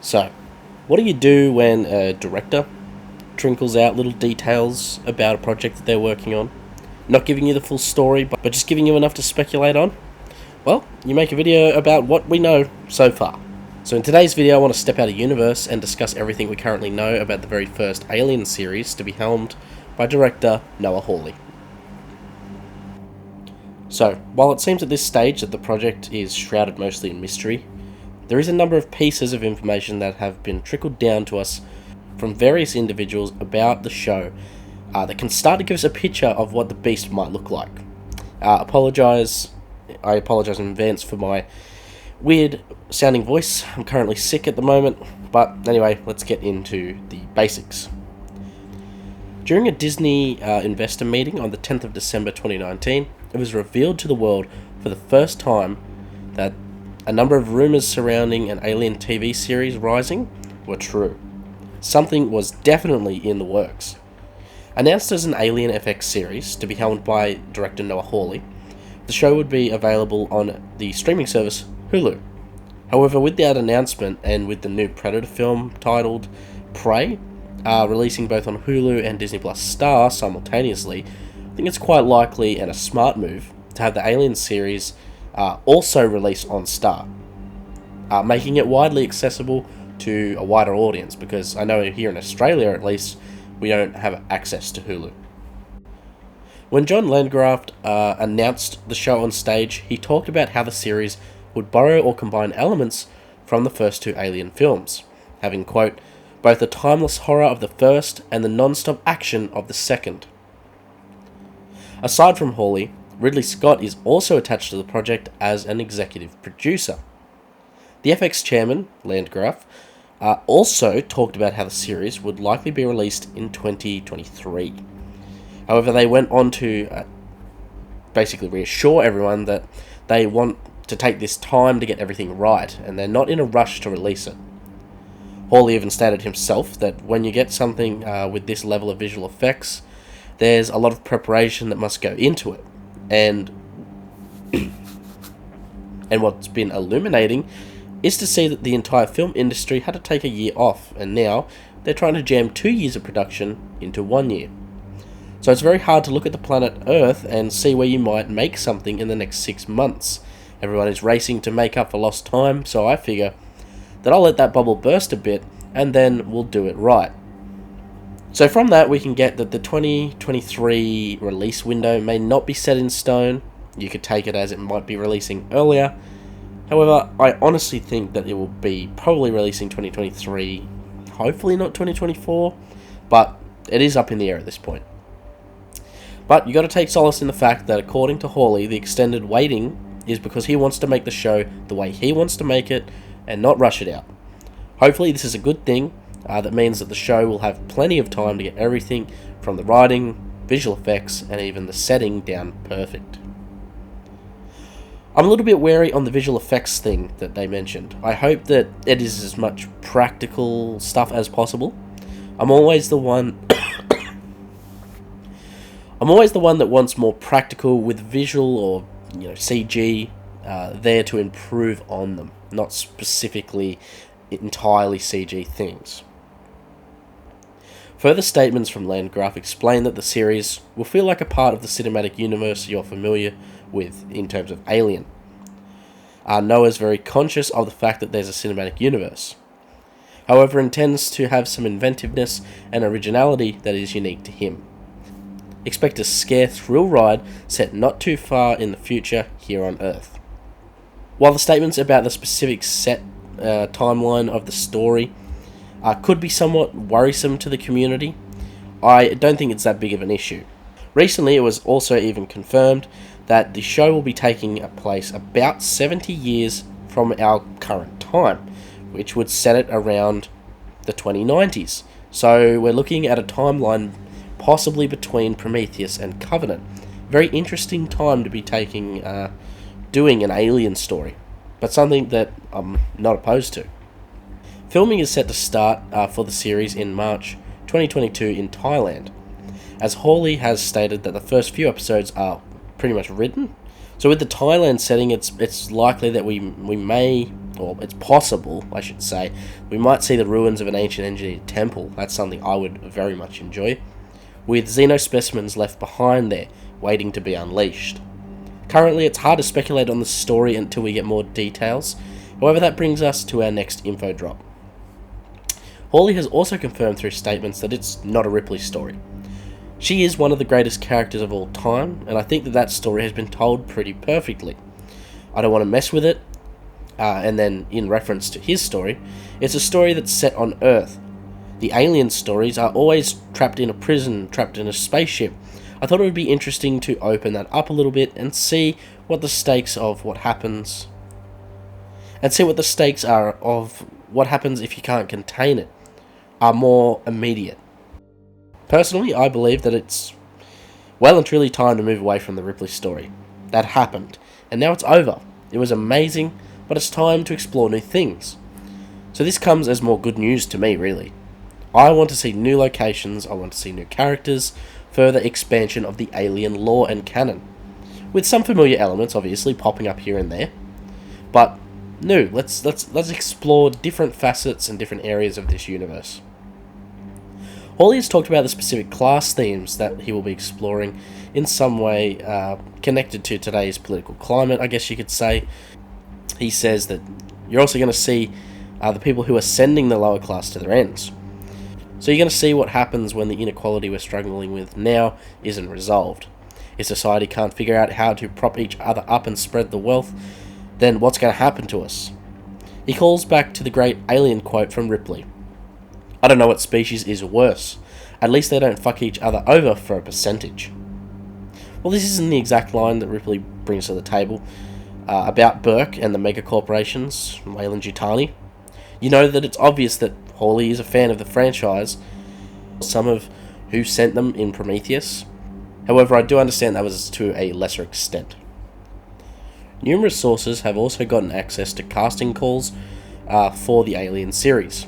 So, what do you do when a director trinkles out little details about a project that they're working on? Not giving you the full story, but just giving you enough to speculate on? Well, you make a video about what we know so far. So in today's video I want to step out of universe and discuss everything we currently know about the very first Alien series to be helmed by director Noah Hawley. So, while it seems at this stage that the project is shrouded mostly in mystery, there is a number of pieces of information that have been trickled down to us from various individuals about the show that can start to give us a picture of what the beast might look like. I apologise in advance for my weird sounding voice. I'm currently sick at the moment, but anyway, let's get into the basics. During a Disney investor meeting on the 10th of December 2019, it was revealed to the world for the first time that a number of rumours surrounding an Alien TV series rising were true. Something was definitely in the works. Announced as an Alien FX series to be helmed by director Noah Hawley, the show would be available on the streaming service HULU. However, with that announcement and with the new Predator film titled Prey, releasing both on Hulu and Disney Plus Star simultaneously, I think it's quite likely and a smart move to have the Alien series also released on Star, making it widely accessible to a wider audience, because I know here in Australia at least we don't have access to Hulu. When John Landgraf announced the show on stage, he talked about how the series would borrow or combine elements from the first two Alien films, having, quote, both the timeless horror of the first and the non-stop action of the second. Aside from Hawley, Ridley Scott is also attached to the project as an executive producer. The FX chairman, Landgraf, also talked about how the series would likely be released in 2023. However, they went on to basically reassure everyone that they want to take this time to get everything right, and they're not in a rush to release it. Hawley even stated himself that when you get something with this level of visual effects, there's a lot of preparation that must go into it. And what's been illuminating is to see that the entire film industry had to take a year off, and now they're trying to jam 2 years of production into 1 year. So it's very hard to look at the planet Earth and see where you might make something in the next 6 months. Everyone is racing to make up for lost time, so I figure that I'll let that bubble burst a bit, and then we'll do it right. So from that, we can get that the 2023 release window may not be set in stone. You could take it as it might be releasing earlier. However, I honestly think that it will be probably releasing 2023, hopefully not 2024, but it is up in the air at this point. But you got to take solace in the fact that according to Hawley, the extended waiting is because he wants to make the show the way he wants to make it and not rush it out. Hopefully this is a good thing. That means that the show will have plenty of time to get everything from the writing, visual effects, and even the setting down perfect. I'm a little bit wary on the visual effects thing that they mentioned. I hope that it is as much practical stuff as possible. I'm always the one that wants more practical with visual or CG there to improve on them, not specifically entirely CG things. Further statements from Landgraf explain that the series will feel like a part of the cinematic universe you're familiar with in terms of Alien. Noah's very conscious of the fact that there's a cinematic universe. However, intends to have some inventiveness and originality that is unique to him. Expect a scare thrill ride set not too far in the future here on Earth. While the statements about the specific set timeline of the story could be somewhat worrisome to the community, I don't think it's that big of an issue. Recently, it was also even confirmed that the show will be taking place about 70 years from our current time, which would set it around the 2090s. So we're looking at a timeline possibly between Prometheus and Covenant. Very interesting time to be doing an Alien story, but something that I'm not opposed to. Filming is set to start for the series in March 2022 in Thailand, as Hawley has stated that the first few episodes are pretty much written. So with the Thailand setting, it's likely that we may or it's possible, I should say, we might see the ruins of an ancient engineered temple. That's something I would very much enjoy, with xenospecimens left behind there, waiting to be unleashed. Currently, it's hard to speculate on the story until we get more details. However, that brings us to our next info drop. Hawley has also confirmed through statements that it's not a Ripley story. She is one of the greatest characters of all time, and I think that story has been told pretty perfectly. I don't want to mess with it, and then in reference to his story, it's a story that's set on Earth. The alien stories are always trapped in a prison, trapped in a spaceship. I thought it would be interesting to open that up a little bit and see what the stakes of what happens, and see what the stakes are of what happens if you can't contain it, are more immediate. Personally, I believe that it's well and truly time to move away from the Ripley story. That happened, and now it's over. It was amazing, but it's time to explore new things. So this comes as more good news to me, really. I want to see new locations, I want to see new characters, further expansion of the alien lore and canon, with some familiar elements obviously popping up here and there, but new. Let's explore different facets and different areas of this universe. Hawley has talked about the specific class themes that he will be exploring in some way connected to today's political climate, I guess you could say. He says that you're also going to see the people who are sending the lower class to their ends. So you're going to see what happens when the inequality we're struggling with now isn't resolved. If society can't figure out how to prop each other up and spread the wealth, then what's going to happen to us? He calls back to the great alien quote from Ripley. I don't know what species is worse. At least they don't fuck each other over for a percentage. Well, this isn't the exact line that Ripley brings to the table about Burke and the megacorporations, Weyland-Yutani. You know that it's obvious that Hawley is a fan of the franchise, some of who sent them in Prometheus. However, I do understand that was to a lesser extent. Numerous sources have also gotten access to casting calls for the Alien series.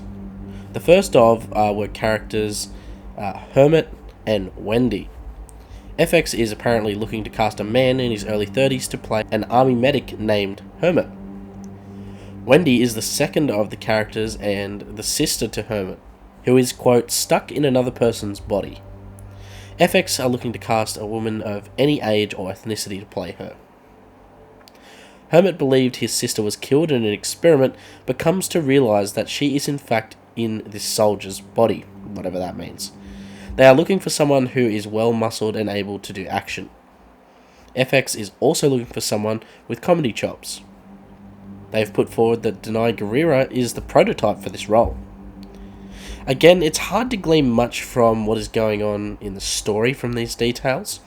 The first of were characters Hermit and Wendy. FX is apparently looking to cast a man in his early 30s to play an army medic named Hermit. Wendy is the second of the characters and the sister to Hermit, who is, quote, stuck in another person's body. FX are looking to cast a woman of any age or ethnicity to play her. Hermit believed his sister was killed in an experiment, but comes to realise that she is in fact in this soldier's body, whatever that means. They are looking for someone who is well-muscled and able to do action. FX is also looking for someone with comedy chops. They've put forward that Denai Guerrera is the prototype for this role. Again, it's hard to glean much from what is going on in the story from these details.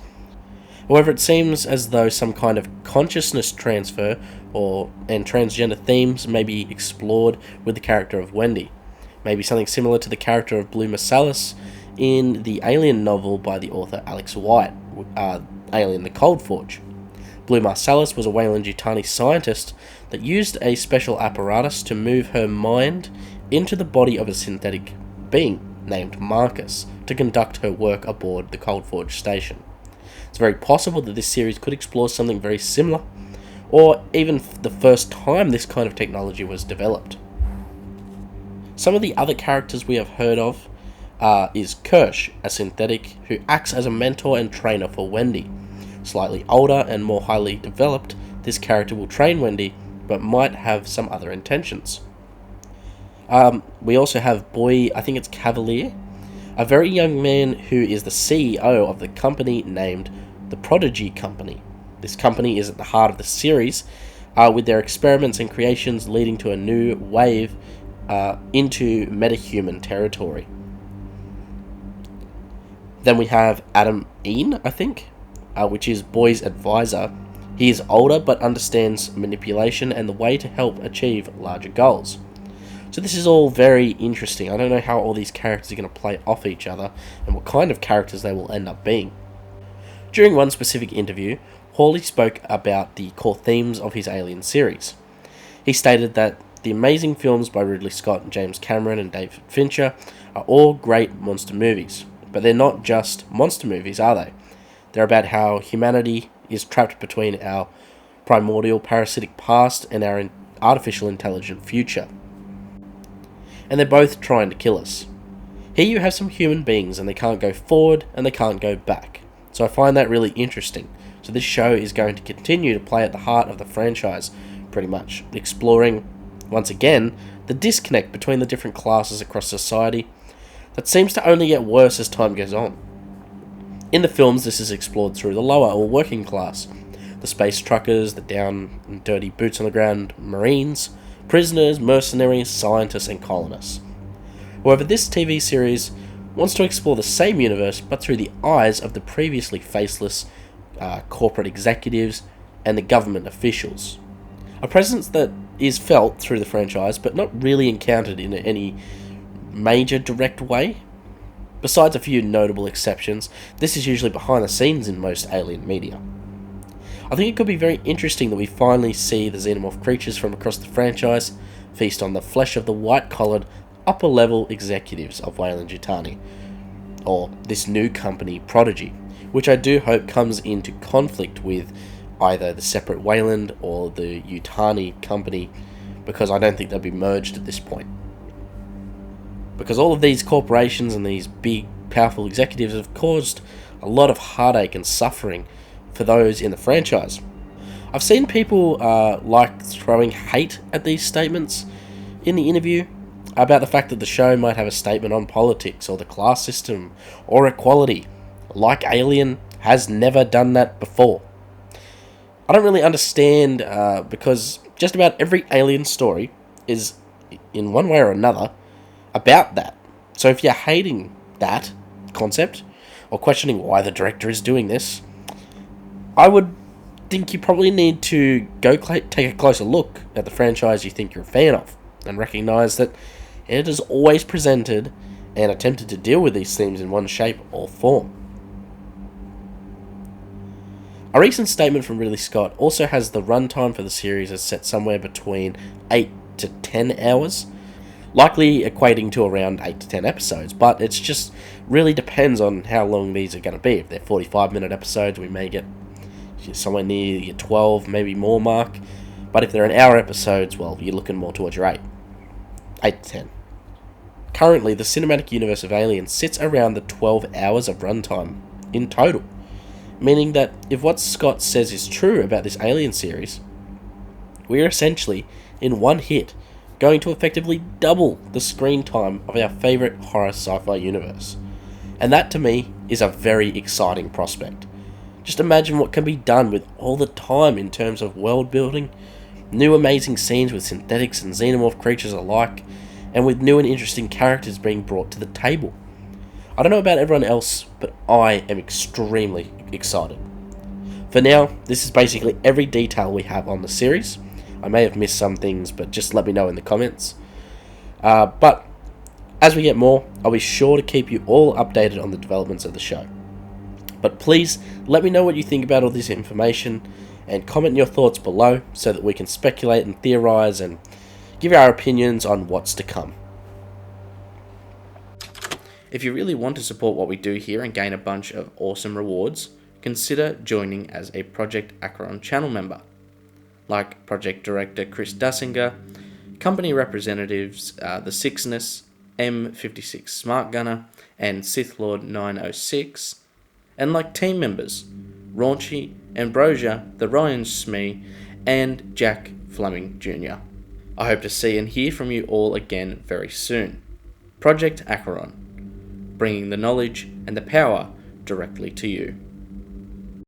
However, it seems as though some kind of consciousness transfer and transgender themes may be explored with the character of Wendy. Maybe something similar to the character of Blue Marsalis in the Alien novel by the author Alex White, Alien the Cold Forge. Blue Marsalis was a Weyland-Yutani scientist that used a special apparatus to move her mind into the body of a synthetic being named Marcus to conduct her work aboard the Cold Forge station. It's very possible that this series could explore something very similar, or even the first time this kind of technology was developed. Some of the other characters we have heard of is Kirsch, a synthetic who acts as a mentor and trainer for Wendy. Slightly older and more highly developed, this character will train Wendy, but might have some other intentions. We also have Boy, I think it's Cavalier, a very young man who is the CEO of the company named the Prodigy Company. This company is at the heart of the series, with their experiments and creations leading to a new wave into metahuman territory. Then we have Adam Een, I think, which is Boy's advisor. He is older but understands manipulation and the way to help achieve larger goals. So this is all very interesting. I don't know how all these characters are going to play off each other and what kind of characters they will end up being. During one specific interview, Hawley spoke about the core themes of his Alien series. He stated that the amazing films by Ridley Scott, James Cameron and David Fincher are all great monster movies, but they're not just monster movies, are they? They're about how humanity is trapped between our primordial parasitic past and our artificial intelligent future. And they're both trying to kill us. Here you have some human beings and they can't go forward and they can't go back. So I find that really interesting. So this show is going to continue to play at the heart of the franchise, pretty much, exploring, once again, the disconnect between the different classes across society that seems to only get worse as time goes on. In the films, this is explored through the lower or working class, the space truckers, the down and dirty boots on the ground Marines, prisoners, mercenaries, scientists, and colonists. However, this TV series wants to explore the same universe, but through the eyes of the previously faceless corporate executives and the government officials. A presence that is felt through the franchise, but not really encountered in any major direct way. Besides a few notable exceptions, this is usually behind the scenes in most alien media. I think it could be very interesting that we finally see the xenomorph creatures from across the franchise feast on the flesh of the white-collared, upper-level executives of Weyland-Yutani, or this new company, Prodigy, which I do hope comes into conflict with either the separate Weyland or the Yutani company, because I don't think they'll be merged at this point. Because all of these corporations and these big, powerful executives have caused a lot of heartache and suffering for those in the franchise. I've seen people like throwing hate at these statements in the interview about the fact that the show might have a statement on politics or the class system or equality. Like Alien has never done that before. I don't really understand because just about every Alien story is, in one way or another, about that. So if you're hating that concept or questioning why the director is doing this, I would think you probably need to go take a closer look at the franchise you think you're a fan of and recognise that it has always presented and attempted to deal with these themes in one shape or form. A recent statement from Ridley Scott also has the runtime for the series as set somewhere between 8 to 10 hours, likely equating to around 8 to 10 episodes, but it just really depends on how long these are going to be. If they're 45-minute episodes, we may get somewhere near your 12, maybe more mark, but if they're an hour episodes, well, you're looking more towards your 8 to 10. Currently, the cinematic universe of Alien sits around the 12 hours of runtime in total, meaning that if what Scott says is true about this Alien series, we're essentially, in one hit, going to effectively double the screen time of our favourite horror sci-fi universe. And that, to me, is a very exciting prospect. Just imagine what can be done with all the time in terms of world building, new amazing scenes with synthetics and xenomorph creatures alike, and with new and interesting characters being brought to the table. I don't know about everyone else, but I am extremely excited. For now, this is basically every detail we have on the series. I may have missed some things, but just let me know in the comments. But as we get more, I'll be sure to keep you all updated on the developments of the show. But please, let me know what you think about all this information, and comment your thoughts below so that we can speculate and theorise and give our opinions on what's to come. If you really want to support what we do here and gain a bunch of awesome rewards, consider joining as a Project ACHERON channel member, like Project Director Chris Dasinger, company representatives TheSixxness, M56 Smart Gunner, and Sith Lord 906, and like team members Raunchy, Ambrosia, the Ryan Smee, and Jack Fleming Jr. I hope to see and hear from you all again very soon. Project ACHERON, bringing the knowledge and the power directly to you.